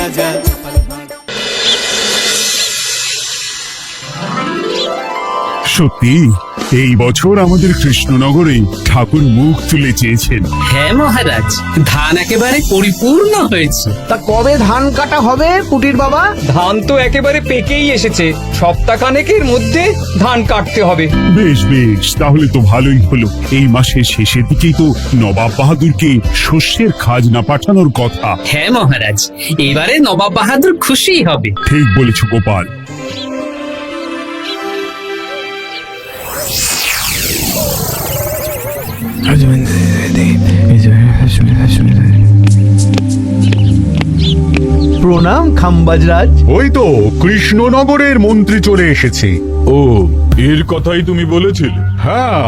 রাজা। সত্যি এই বছর আমাদের কৃষ্ণনগরে ঠাকুর মুখ তুলে চেয়েছেন। হ্যাঁ মহারাজ, ধান একেবারে পরিপূর্ণ হয়েছে। তা কবে ধান কাটা হবে পুটির বাবা? ধান তো একেবারে পেকেই এসেছে, সপ্তাহখানেকের মধ্যে ধান কাটতে হবে। বেশ বেশ, তাহলে তো ভালোই হলো। এই মাসের শেষের দিকেই তো নবাব বাহাদুরকে শস্যের খাজনা পাঠানোর কথা। হ্যাঁ মহারাজ, এবারে নবাব বাহাদুর খুশি হবে। ঠিক বলেছ গোপাল। প্রণাম খাম্বাজরাজ। ওই তো কৃষ্ণনগরের মন্ত্রী চলে এসেছে। ও, এর কথাই তুমি বলেছিলে? হ্যাঁ,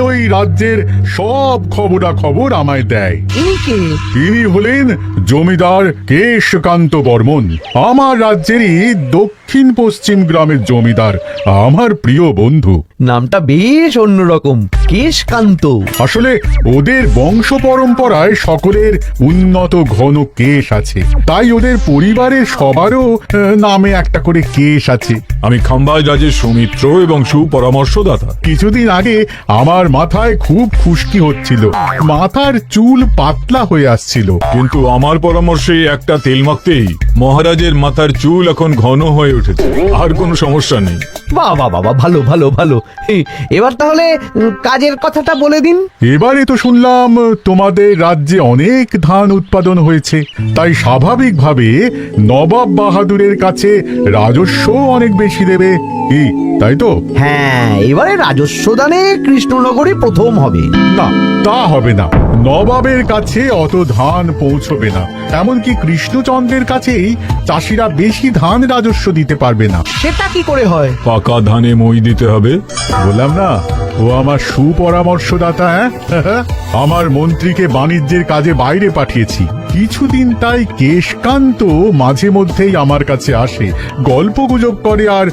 ওই রাজ্যের সব খবরাখবর আমায় দেয়। ইনি কে? তিনি হলেন জমিদার কেশকান্ত বর্মন, আমার রাজ্যেরই দক্ষিণ পশ্চিম গ্রামের জমিদার, আমার প্রিয় বন্ধু। নামটা বেশ অন্যরকম, কেশকান্ত। আসলে ওদের বংশ পরম্পরায় সকলের উন্নত ঘন কেশ আছে, তাই ওদের পরিবারের সবারও নামে একটা করে কেশ আছে। আমি খাম্বাজ রাজের সৌমিত্র এবং সুপরামর্শদাতা। কিছুদিন আগে আমার মাথায় খুব খুশকি হচ্ছিল, মাথার চুল পাতলা হয়ে আসছিল। কিন্তু আমার পরামর্শে একটা তেল মাখতেই মহারাজের মাথার চুল এখন ঘন হয়ে উঠেছে, আর কোনো সমস্যা নেই। বাবা বাবা, ভালো ভালো ভালো। এবার তাহলে কাজের কথাটা বলে দিন। এবারে তো শুনলাম তোমাদের রাজ্যে অনেক ধান উৎপাদন হয়েছে, তাই স্বাভাবিকভাবে নবাব বাহাদুরের কাছে রাজস্ব অনেক বেশি দেবে, কি তাই তো? হ্যাঁ, এবারে রাজস্ব দানে কৃষ্ণনগরই প্রথম হবে। না, তা হবে না। নবাবের কাছে অত ধান পৌঁছবে না, এমনকি কৃষ্ণচন্দ্রের কাছেই চাষিরা বেশি ধান রাজস্ব দিতে পারবে না। সেটা কি করে হয়? পাকা ধানে মই দিতে হবে। বললাম না, ও আমার সুপরামর্শদাতা। হ্যাঁ, আমার মন্ত্রীকে বাণিজ্যের কাজে বাইরে পাঠিয়েছি কিছুদিন, তাই কেশকান্ত মাঝে মধ্যেই আমার কাছে আসে, গল্পগুজব করে আর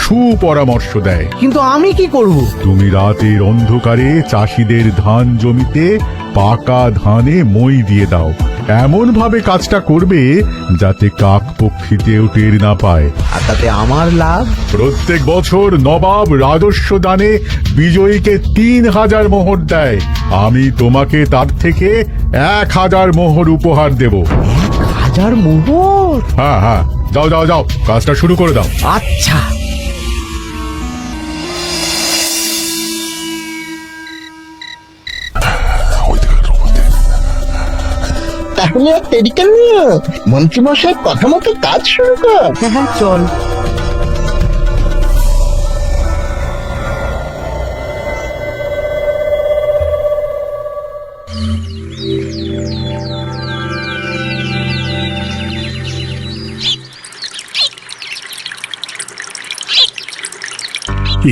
সুপরামর্শ দেয়। কিন্তু আমি কি করব? তুমি রাতের অন্ধকারে চাষিদের ধান জমিতে পাকা ধানে মই দিয়ে দাও, এমন ভাবে কাজটা করবে যাতে কাক পক্ষীতেও টের না পায়। আর তাতে আমার লাভ? প্রত্যেক বছর নবাব রাজস্ব দানে বিজয়ীকে 3000 মোহর দেয়, আমি তোমাকে তার থেকে 1000 মোহর উপহার দেব। 1000 মোহর? হ্যাঁ হ্যাঁ, যাও যাও যাও, কাজটা শুরু করে দাও। আচ্ছা। তাহলে আর দেরি কেন, মন্ত্রীমশাই কথা মতো কাজ শুরু কর। হ্যাঁ চল।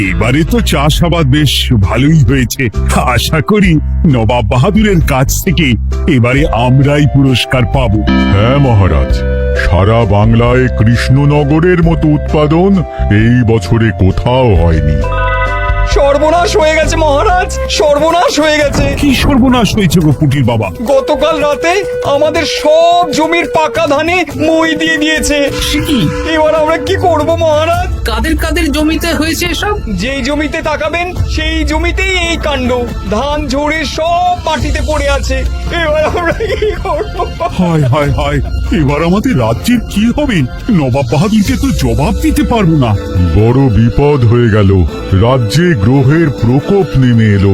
এবারে তো চাষাবাদ বেশ ভালোই হয়েছে। আশা করি নবাব বাহাদুরের কাছ থেকে এবারে আমরাই পুরস্কার পাবো। হ্যাঁ মহারাজ, সারা বাংলায় কৃষ্ণনগরের মতো উৎপাদন এই বছরে কোথাও হয়নি। সর্বনাশ হয়ে গেছে মহারাজ, সর্বনাশ হয়ে গেছে। কি সর্বনাশ হয়েছে গো পুটির বাবা? গতকাল রাতে আমাদের সব জমির পাকা ধানে মই দিয়ে দিয়েছে। সে কি? এবার আমরা কি করব মহারাজ? কাদের কাদের জমিতে হয়েছে এসব? যেই জমিতে তাকাবেন সেই জমিতেই এই কাণ্ড, ধান ঝরে সব মাটিতে পড়ে আছে। এবার আমরা কি করব? হায় হায় হায়, এবার আমাদের রাজ্যের কি হবে? নবাব বাহাদুরকে তো জবাব দিতে পারবো না। বড় বিপদ হয়ে গেল, রাজ্যে গ্রহের প্রকোপ নেমে এলো।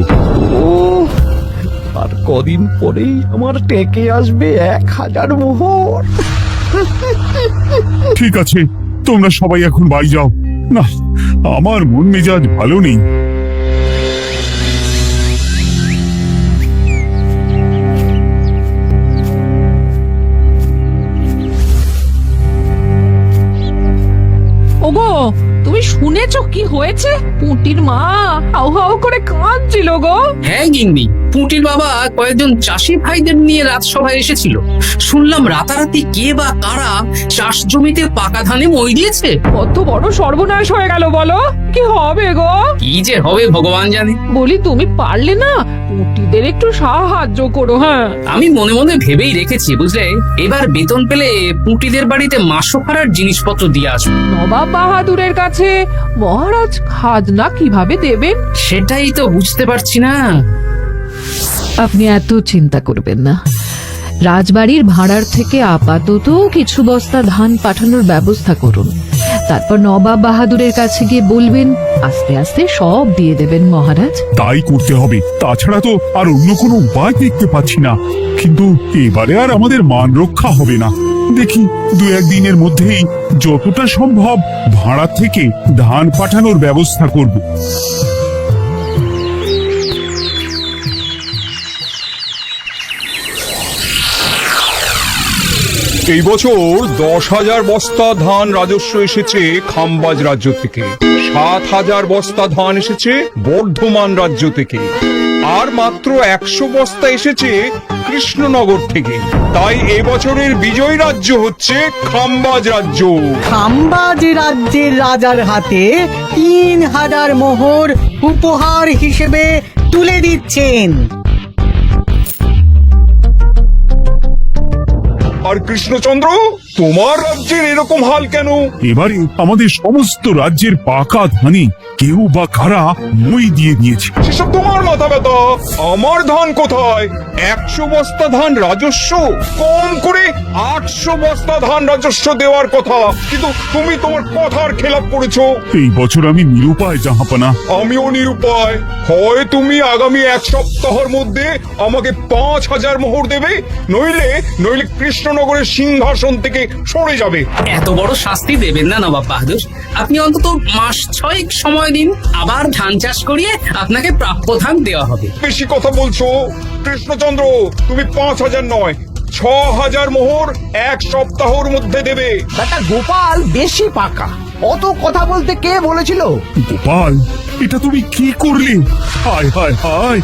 ও, আর কদিন পরেই আমার টেকে আসবে 1000 মোহর। ঠিক আছে, তোমরা সবাই এখন বাড়ি যাও। না, আমার মন মেজাজ ভালো নেই। ওগো, তুমি তুমি শুনেছো কি হয়েছে? পুঁটির মা হাউ হাউ করে কাঁদছিল গো। হ্যাঁ গিন্নি, পুঁটির বাবা কয়েকজন চাষি ভাইদের নিয়ে রাজসভায় এসেছিল। শুনলাম রাতারাতি কে বা কারা চাষ জমিতে পাকা ধানে মই দিয়েছে। কত বড় সর্বনাশ হয়ে গেল বলো, কি হবে গো? কি যে হবে ভগবান জানে। বলি তুমি পারলে না পুঁটিদের একটু সাহায্য করো। হ্যাঁ, আমি মনে মনে ভেবেই রেখেছি বুঝলে, এবার বেতন পেলে পুঁটিদের বাড়িতে মাসো ভাড়ার জিনিসপত্র দিয়ে আসবো। নবাব বাহাদুরের কাছে মহারাজ খাজনা কিভাবে দেবেন? সেটাই তো বুঝতে পারছি না। আপনি এত চিন্তা করবেন না। রাজবাড়ির ভাড়ার থেকে আপাতত কিছু বস্তা ধান পাঠানোর ব্যবস্থা করুন। তারপর নবাব বাহাদুরের কাছে গিয়ে বলবেন, আস্তে আস্তে সব দিয়ে দেবেন মহারাজ। তাই করতে হবে, তাছাড়া তো আর অন্য কোনো উপায় দেখতে পাচ্ছি না। কিন্তু এবারে আর আমাদের মান রক্ষা হবে না। দেখি দু একদিনের মধ্যেই যতটা সম্ভব ভাড়া থেকে ধান পাঠানোর ব্যবস্থা করব। এই বছর 10,000 বস্তা ধান রাজস্ব এসেছে খাম্বাজ রাজ্য থেকে, 7,000 বস্তা ধান এসেছে বর্ধমান রাজ্য থেকে, আর মাত্র 100 বস্তা এসেছে কৃষ্ণনগর থেকে। তাই এবছরের বিজয় রাজ্য হচ্ছে খাম্বাজ রাজ্য। খাম্বাজ রাজ্যের রাজার হাতে 3,000 মোহর উপহার হিসেবে তুলে দিচ্ছেন। আর কৃষ্ণচন্দ্র, তোমার রাজ্যের এরকম হাল কেন? এবারে আমাদের সমস্ত রাজ্যের পাকা ধানে কেউ বা কারা মই দিয়ে দিয়েছে। সেসব তোমার মাথা ব্যথা, আমার ধান কোথায়? 100 বস্তা ধান রাজস্ব, কম করে 800 বস্তা ধান রাজস্ব দেওয়ার কথা, কিন্তু তুমি তোমার কথার খেলাপ করেছো। এই বছর আমি নিরুপায় জাহাপানা। আমিও নিরুপায়। হয় তুমি আগামী 1 সপ্তাহের মধ্যে আমাকে 5,000 মোহর দেবে, নইলে কৃষ্ণনগরের সিংহাসন থেকে সরে যাবে। এত বড় শাস্তি দেবেন না নবাব বাহাদুর। আপনি অন্তত মাস 6 সময় দিন, আবার ধান চাষ করিয়ে আপনাকে প্রাপ্য ধান দেওয়া হবে। বেশি কথা বলছো কৃষ্ণচন্দ্র, তুমি 5,000 নয় 6,000 মোহর 1 সপ্তাহের মধ্যে দেবে। বেটা গোপাল বেশি পাকা, অত কথা বলতে কে বলেছিল? গোপাল, এটা তুমি কি করলে? হায় হায় হায়!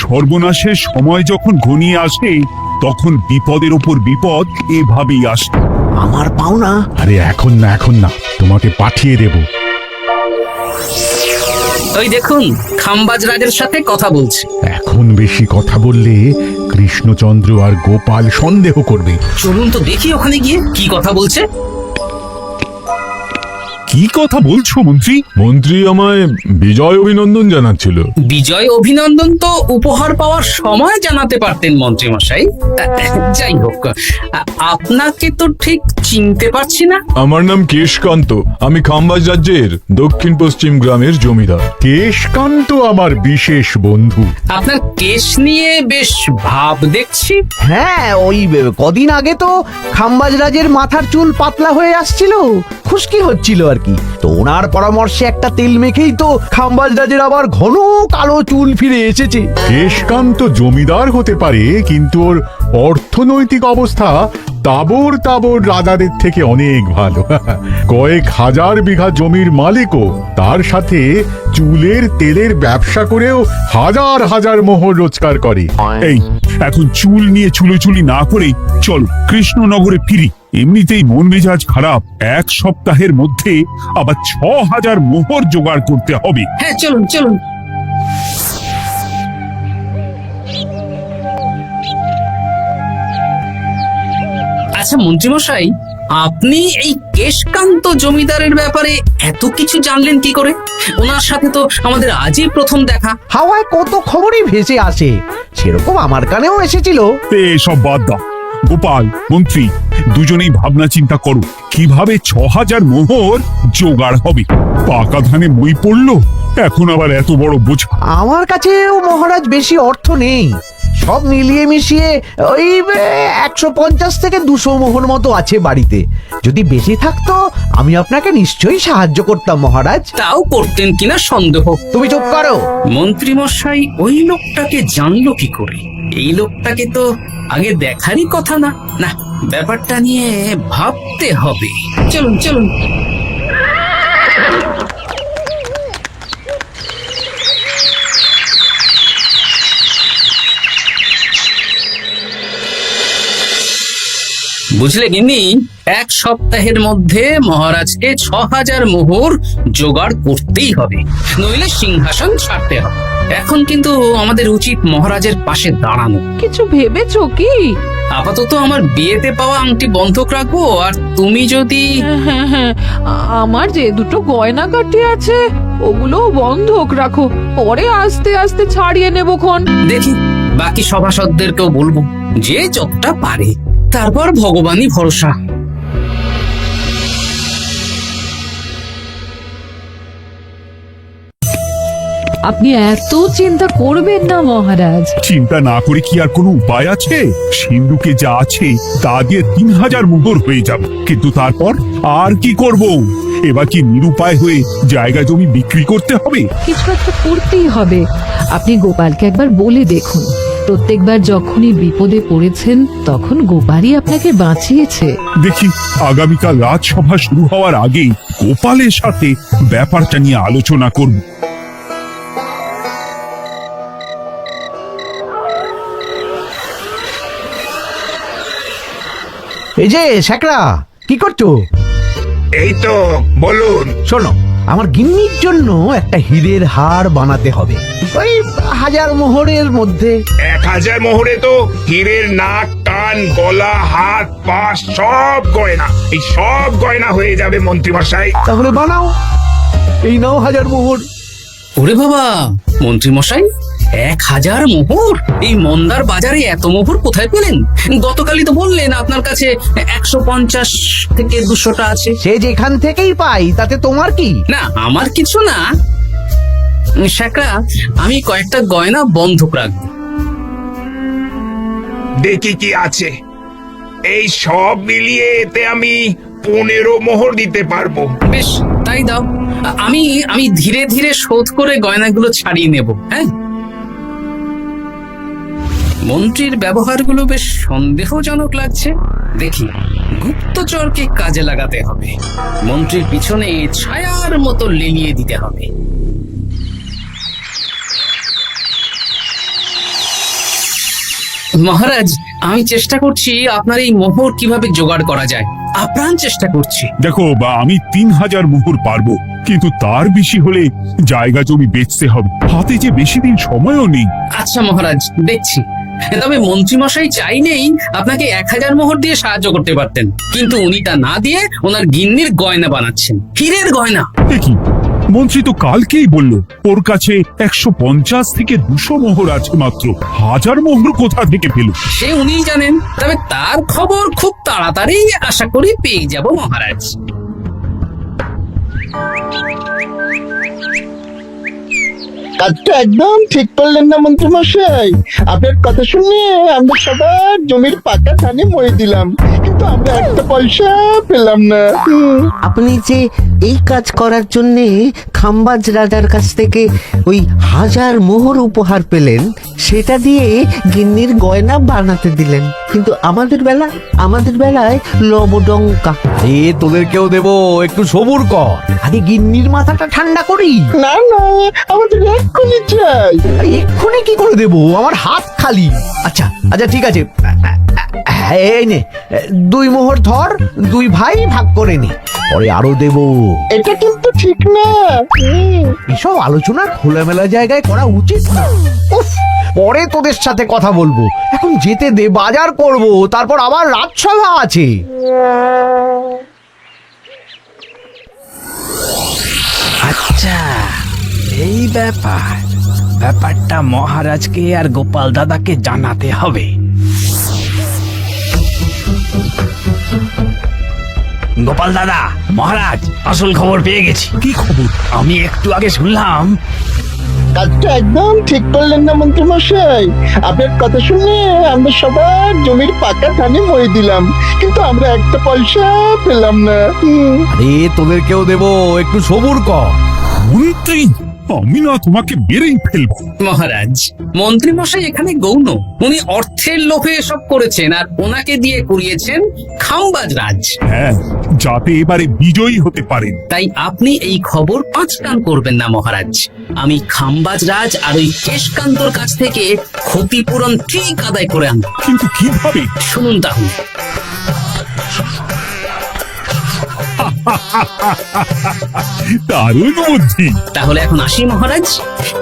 সর্বনাশের সময় যখন ঘনিয়ে আসে তখন বিপদের ওপর বিপদ এভাবেই আসে। আমার পাওনা। আরে এখন না, তোমাকে পাঠিয়ে দেব। ওই দেখুন, খাম্বাজ রাজের সাথে কথা বলছে। এখন বেশি কথা বললে কৃষ্ণচন্দ্র আর গোপাল সন্দেহ করবে। চলুন তো দেখি ওখানে গিয়ে কি কথা বলছে। কি কথা বলছো মন্ত্রী? মন্ত্রী আমায় বিজয় অভিনন্দন জানাচ্ছিল। বিজয় অভিনন্দন তো উপহার পাওয়ার সময় জানাতে পারতেন মন্ত্রী মশাই। যাই হোক, আপনাকে তো ঠিক চিনতে পারছি না। আমার নাম কেশকান্ত, আমি খাম্বাজ রাজ্যের দক্ষিণ পশ্চিম গ্রামের জমিদার। কেশকান্ত আমার বিশেষ বন্ধু। আপনার কেশ নিয়ে বেশ ভাব দেখছি। হ্যাঁ, ওই কদিন আগে তো খাম্বাজ রাজের মাথার চুল পাতলা হয়ে আসছিল, খুশকি হচ্ছিল আর কি। তো ওনার পরামর্শে একটা তেল মেখেই তো খাম্বাজ রাজের আবার ঘন কালো চুল ফিরে এসেছে। কেশকান্ত জমিদার হতে পারে, কিন্তু ওর অর্থনৈতিক অবস্থা তাবর রাজাদের থেকে অনেক ভালো। কয়েক হাজার বিঘা জমির মালিকও, তার সাথে চুলের তেলের ব্যবসা করেও হাজার হাজার মোহর রোজগার করে। এই এখন চুল নিয়ে চুলোচুলি না করে চলো কৃষ্ণনগরে ফিরি। এমনিতেই মন মেজাজ খারাপ, 1 সপ্তাহের মধ্যে আবার 6,000 মোহর জোগাড় করতে হবে। হ্যাঁ চলুন চলুন। আচ্ছা মন্ত্রীমশাই, আপনি এই কেশকান্ত জমিদারের ব্যাপারে এত কিছু জানলেন কি করে? ওনার সাথে তো আমাদের আজই প্রথম দেখা। হাওয়ায় কত খবরই ভেসে আসে, সেরকম আমার কানেও এসেছিল। সব বাদ দাও গোপাল, মন্ত্রী দুজনেই ভাবনা চিন্তা করো কিভাবে 6,000 মোহর জোগাড় হবে। পাকা ধানে মই পড়লো, এখন আবার এত বড় বোঝা। আমার কাছেও মহারাজ বেশি অর্থ নেই, সব মিলিয়ে মিশিয়ে ওই 150 থেকে 200 মোহর মতো আছে বাড়িতে। যদি বেশি থাকতো আমি আপনাকে নিশ্চয়ই সাহায্য করতাম মহারাজ। তাও করতেন কিনা সন্দেহ। তুমি চুপ করো। মন্ত্রীমশাই ওই লোকটাকে জানলো কি করে? এই লোকটাকে তো আগে দেখারই কথা না। না, ব্যাপারটা নিয়ে ভাবতে হবে। চলুন চলুন। বুঝলে গিন্নি, 1 সপ্তাহের মধ্যে মহারাজকে 6000 মোহর জোগাড় করতেই হবে, নইলে সিংহাসন ছাড়তে হবে। এখন কিন্তু আমাদের উচিত মহারাজের পাশে দাঁড়ানো। কিছু ভেবেছো কি? আপাতত আমার বিয়েতে পাওয়া আংটি বন্ধক রাখবো, আর তুমি যদি হ্যাঁ হ্যাঁ, আমার যে দুটো গয়নাগাটি আছে ওগুলো বন্ধক রাখো, পরে আস্তে আস্তে ছাড়িয়ে নেবো খন। দেখি বাকি সভাসদদেরকেও বলবো, যে যতটা পারে, তারপর ভগবানই ভরসা। আপনি এত চিন্তা করবেন না মহারাজ। চিন্তা না করে কি আর কোনো উপায় আছে? সিন্ধুকে যা আছে তা দিয়ে 3000 মোহর হয়ে যাবে, কিন্তু তারপর আর কি করব? এবার কি নিরুপায় হয়ে জায়গা জমি বিক্রি করতে হবে? কিছু একটা করতেই হবে। আপনি গোপালকে একবার বলে দেখুন, প্রত্যেকবার যখনই বিপদে পড়েছেন তখন গোপালই আপনাকে বাঁচিয়েছে। দেখি আগামীকাল রাজসভা শুরু হওয়ার আগেই গোপালের সাথে ব্যাপারটা নিয়ে আলোচনা করব। এই যে শেখরা, কি করছো? এই তো, বলুন। শোনো, আমার গিন্নির জন্য একটা হীরের হার বানাতে হবে, ওই 1000 মোহরের মধ্যে। 1000 মোহরে তো হীরের নাক, কান, গলা, হাত, পা সব গয়না, এই সব গয়না হয়ে যাবে মন্ত্রীমশাই। তাহলে বানাও, এই নাও 1000 মোহর। ওরে বাবা, মন্ত্রী মশাই, 1000 মোহর! এই মন্দার বাজারে এত মোহর কোথায় পেলেন? গতকালই তো বললেন আপনার কাছে 150 থেকে 200টা আছে। সে যেখান থেকেই পাই তাতে তোমার কি? না, আমার কিছু না। শেখরা, আমি কয়েকটা গয়না বন্ধক রাখবো। দেখি কি আছে। এই সব মিলিয়ে এতে আমি 15 মোহর দিতে পারবো। বেশ, তাই দাও। আমি ধীরে ধীরে শোধ করে গয়নাগুলো ছাড়িয়ে নেব। হ্যাঁ, মন্ত্রীর ব্যবহারগুলো বেশ সন্দেহজনক লাগছে। দেখি, গুপ্তচরকে কাজে লাগাতে হবে, মন্ত্রীর পিছনে ছায়ার মতো লেলিয়ে দিতে হবে। মহারাজ, আমি চেষ্টা করছি আপনার এই মোহর কিভাবে জোগাড় করা যায়, আপ্রাণ চেষ্টা করছি। দেখো বা, আমি 3000 মোহর পারবো, কিন্তু তার বেশি হলে জায়গা জমি বেচতে হবে, হাতে যে বেশি দিন সময়ও নেই। আচ্ছা মহারাজ, দেখছি। তবে মন্ত্রীমশাই চাইলেই আপনাকে 1000 মোহর দিয়ে সাহায্য করতে পারতেন, কিন্তু উনি তা না দিয়ে ওনার গিন্নির গয়না বানাচ্ছেন, হীরের গয়না। দেখি, মন্ত্রী তো কালকেই বলল ওর কাছে 150 থেকে 200 মোহর আছে মাত্র। 1000 মোহর কোথা থেকে পেল? সে উনিই জানেন। তবে তার খবর খুব তাড়াতাড়ি আশা করি পেয়ে যাব মহারাজ। কাজটা একদম ঠিক করলেন না মন্ত্রীমশাই। আপনার কথা শুনে আমরা সবার জমির পাকা ধানে মই দিলাম, কিন্তু আমরা একটা পয়সা পেলাম না। আপনি যে এই কাজ করার জন্য খাম্বাজ রাজার কাছ থেকে ওই 1000 মোহর উপহার পেলেন, সেটা দিয়ে গিন্নির গয়না বানাতে দিলেন, কিন্তু আমাদের বেলায় লবডঙ্কা। তোদেরকেও দেবো, একটু সবুর কর, আগে গিন্নির মাথাটা ঠান্ডা করি। না না, আমাদের এক্ষুনি চাই। এক্ষুনি কি করে দেবো? আমার হাত খালি। আচ্ছা আচ্ছা, ঠিক আছে, এই নে 2 মোহর ধর, 2 ভাই ভাগ করে নি, পরে আরো দেবো। এটা কিন্তু ঠিক না। এসব আলোচনা খোলামেলা জায়গায় করা উচিত না। উফ, পরে তোদের সাথে কথা বলবো, এখন যেতে দে, বাজার করব, তারপর আবার রাজসভা আছে। আচ্ছা, এই ব্যাপারটা মহারাজকে আর গোপাল দাদাকে জানাতে হবে। গোপাল দাদা, মহারাজ আসল খবর পেয়ে গেছি। কি খবর? আমি একটু আগে শুনলাম। কাজটা একদম ঠিক করলেন না মন্ত্রীমশাই। আপনার কথা শুনে আমরা সবার জমির পাকা ধানে মই দিলাম, কিন্তু আমরা একটা পয়সা পেলাম না। আরে তোদেরকেও দেবো, একটু সবুর কর। মন্ত্রী আমি না তোমাকে মেরেই ফেলবো। মহারাজ, মন্ত্রী মশাই এখানে গৌণ। উনি অর্থের লোভে এসব করেছেন, আর ওনাকে দিয়ে করিয়েছেন খামবাজ রাজ। হ্যাঁ, যাতে এবারে বিজয়ী হতে পারেন। তাই আপনি এই খবর পাঁচ কান করবেন না মহারাজ। আমি খামবাজ রাজ আর ওই কেশকান্তর কাছ থেকে ক্ষতিপূরণ ঠিক আদায় করে আনব। কিন্তু কিভাবে? শুনুন তাহলে। দারুণ বুদ্ধি। তাহলে এখন আসি মহারাজ,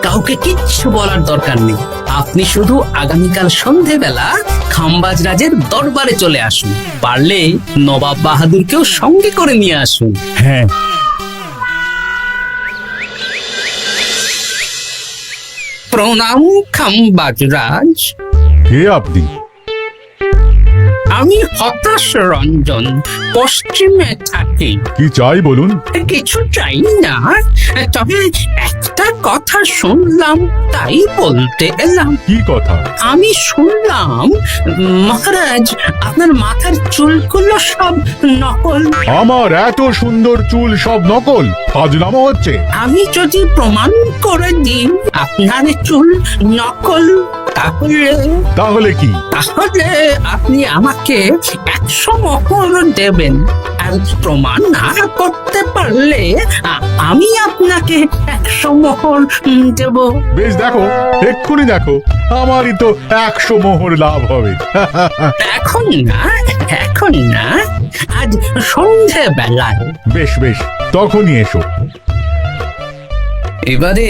কাউকে কিচ্ছু বলার দরকার নেই। আপনি শুধু আগামীকাল সন্ধেবেলা খামবাজ রাজের দরবারে চলে আসুন। পারলে নবাব বাহাদুরকেও সঙ্গে করে নিয়ে আসুন। হ্যাঁ, প্রণাম খামবাজ রাজ। কে আপনি? আমি হতাশ রঞ্জন, পশ্চিমে থাকি। কি চাই বলুন? কিছু চাই না, তবে একটা কথা শুনলাম তাই বলতে এলাম। কি কথা? আমি শুনলাম মহারাজ আপনার মাথার চুলগুলো সব নকল। আমার এত সুন্দর চুল সব নকল? ফাজলামো হচ্ছে। আমি যদি প্রমাণ করে দিই আপনার চুল নকল, তাহলে কি? তাহলে আপনি আমাকে 100 মোহর দেবেন। আর প্রমাণ না করতে পারলে আমি আপনাকে 100 মোহর দেব। বেশ, দেখো, এক্ষুনি দেখো, আমারই তো 100 মোহর লাভ হবে। এখন না, এখন না, আজ সন্ধে বেলায়। বেশ বেশ, তখনই এসো। এবারে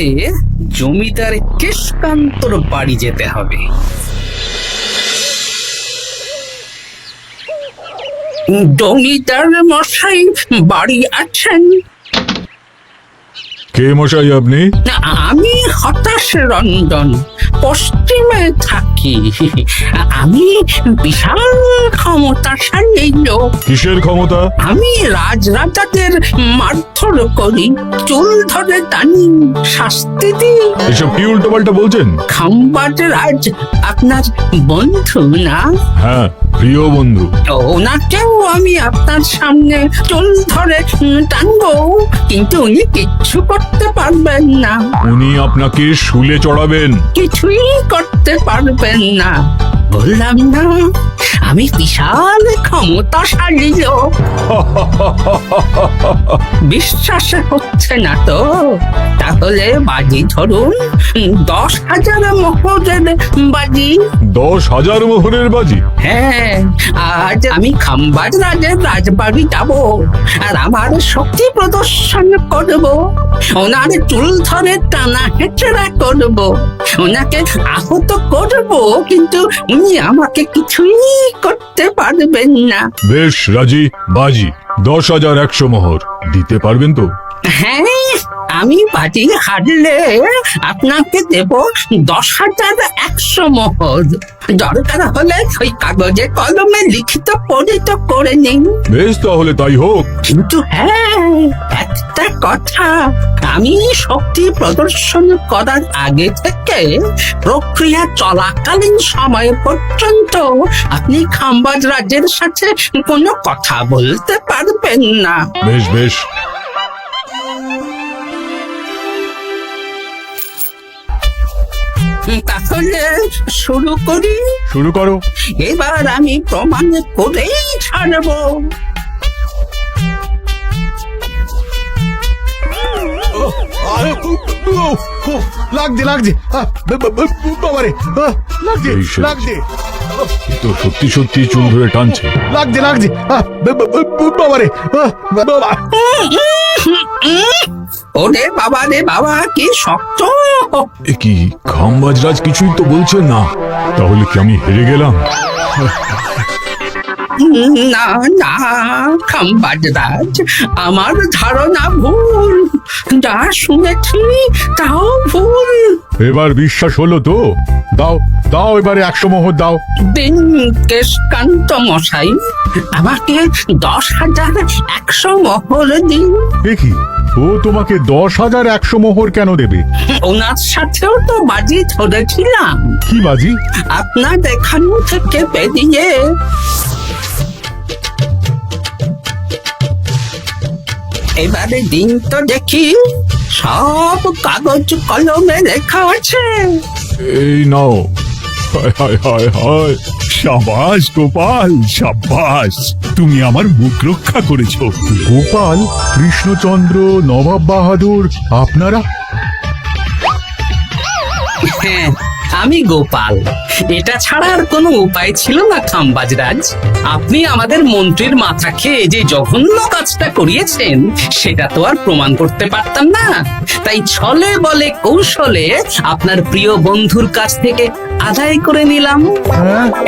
জমিদার কেশকান্তর বাড়ি যেতে হবে। জমিদার মশাই বাড়ি আছেন? কে মশাই আপনি? আমি হতাশ রঞ্জন, পশ্চিমে থাকি। আমি বিশাল ক্ষমতাশালী লোক। কিসের ক্ষমতা? আমি রাজরাজাদের মারধর করি, চুল ধরে টানি, শাস্তি দিই। এসব কি উল্টো পাল্টা বলছেন? খামবাজ রাজ আপনার বন্ধু না? হ্যাঁ, প্রিয় বন্ধু। ওনাকেও আমি আপনার সামনে চুল ধরে টানবো, কিন্তু উনি কিচ্ছু করতে পারবেন না। উনি আপনাকে শুলে চড়াবেন। কিছুই করতে পারবেন না, বললাম না আমি বিশাল ক্ষমতাশালী লোক। বিশ্বাস হচ্ছে না তো? তাহলে বাজি ধরুন, 10,000 মোহরের বাজি। 10,000 মোহরের বাজি? হ্যাঁ, আজ আমি খামবাজ রাজের রাজবাড়ি যাব, আর আমার শক্তি প্রদর্শন করব। ওনার চুল ধরে টানা হেঁচড়া করব, ওনাকে আহত করব, কিন্তু উনি আমাকে কিছুই করতে পারবেন না। বেশ রাজি, বাজি 10,100 মোহর দিতে পারবেন তো? হ্যাঁ, আমি বাজি হারলে আপনাকে দেব 10,100 মোহর। দরকার হলে ওই কাগজে কলমে লিখিত পরিত করে নিন। বেশ, তাহলে তাই হোক। কিন্তু হ্যাঁ, একটা কথা, আমি শক্তি প্রদর্শন করার আগে থেকে প্রক্রিয়া চলাকালীন সময় পর্যন্ত আপনি খামবাজ রাজের সাথে কোনো কথা বলতে পারবেন না। বেশ বেশ। তাহলে শুরু করি। শুরু করো। এবার আমি প্রমাণ করেই ছাড়বো। লাগছে লাগছে, বাবারে, লাগছে এই সে। লাগছে, এ তো সত্যি সত্যি চুল ধরে টানছে। লাগছে লাগছে, বাবারে, বাবা। ওরে বাবা রে বাবা, কি শক্ত! এ কি, খামবাজ রাজ কিছুই তো বলছেন না। তাহলে কি আমি হেরে গেলাম? না না খামবাজ রাজ, আমার ধারণা ভুল, যা শুনেছি তাও ভুল। এবার বিশ্বাস হলো তো? দাও দাও, এবারে 100 মোহর দাও। দিন কেশকান্ত মশাই, আমাকে 10,100 মোহর দিন। দেখি, ও তোমাকে 10,100 মোহর কেন দেবে? ওনার সাথেও তো বাজি ধরেছিলাম। কি বাজি? আপনার এখান থেকে বেরিয়ে এবারে দিন তো দেখি। সব কাগজ কলমে লেখা আছে। এই নাও। হায় হায় হায় হায়। সাবাস গোপাল, সাবাস, তুমি আমার মুখ রক্ষা করেছো। গোপাল, কৃষ্ণচন্দ্র, নবাব বাহাদুর, আপনারা? হ্যাঁ, আমি গোপাল। এটা ছাড়া আর কোনো উপায় ছিল না খাম্বাজরাজ। আপনি আমাদের মন্ত্রীর মাথা খেয়ে যে জঘন্য কাজটা করিয়েছেন সেটা তো আর প্রমাণ করতে পারতাম না। তাই ছলে বলে কৌশলে আপনার প্রিয় বন্ধুর কাছ থেকে আদায় করে নিলাম।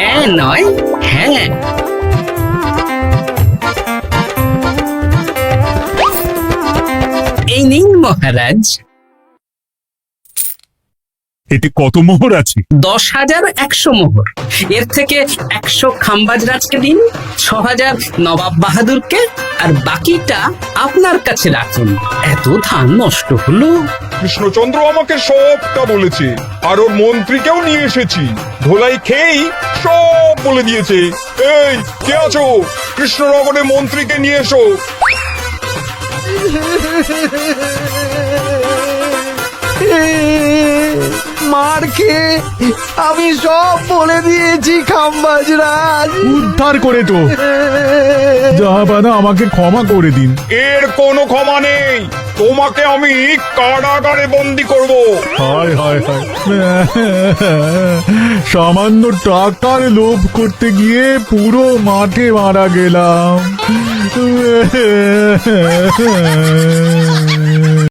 হ্যাঁ নয়, হ্যাঁ। এই নিন মহারাজ। এতে কত মোহর আছে? 10,100 মোহর। এর থেকে 100 খাম্বাজরাজকে দিন, 6,000 নবাব বাহাদুরকে, আর বাকিটা আপনার কাছে রাখুন। এত ধান নষ্ট হলো। কৃষ্ণচন্দ্র আমাকে সবটা বলেছে, আর ওর মন্ত্রীকেও নিয়ে এসেছি। ধোলাই খেয়েই সব বলে দিয়েছে। এই কে আছো? কৃষ্ণনগরের মন্ত্রীকে নিয়ে এসো। মার খেয়ে আমি সব বলে দিয়েছি খাম্বাজরাজ। উদ্ধার করে তো জাহাপানা, আমাকে ক্ষমা করে দিন। এর কোনো ক্ষমা নেই। তোমাকে আমি কারাগারে বন্দি করব। হায় হায় হায়, সামান্য টাকার লোভ করতে গিয়ে পুরো মাঠে মারা গেলাম।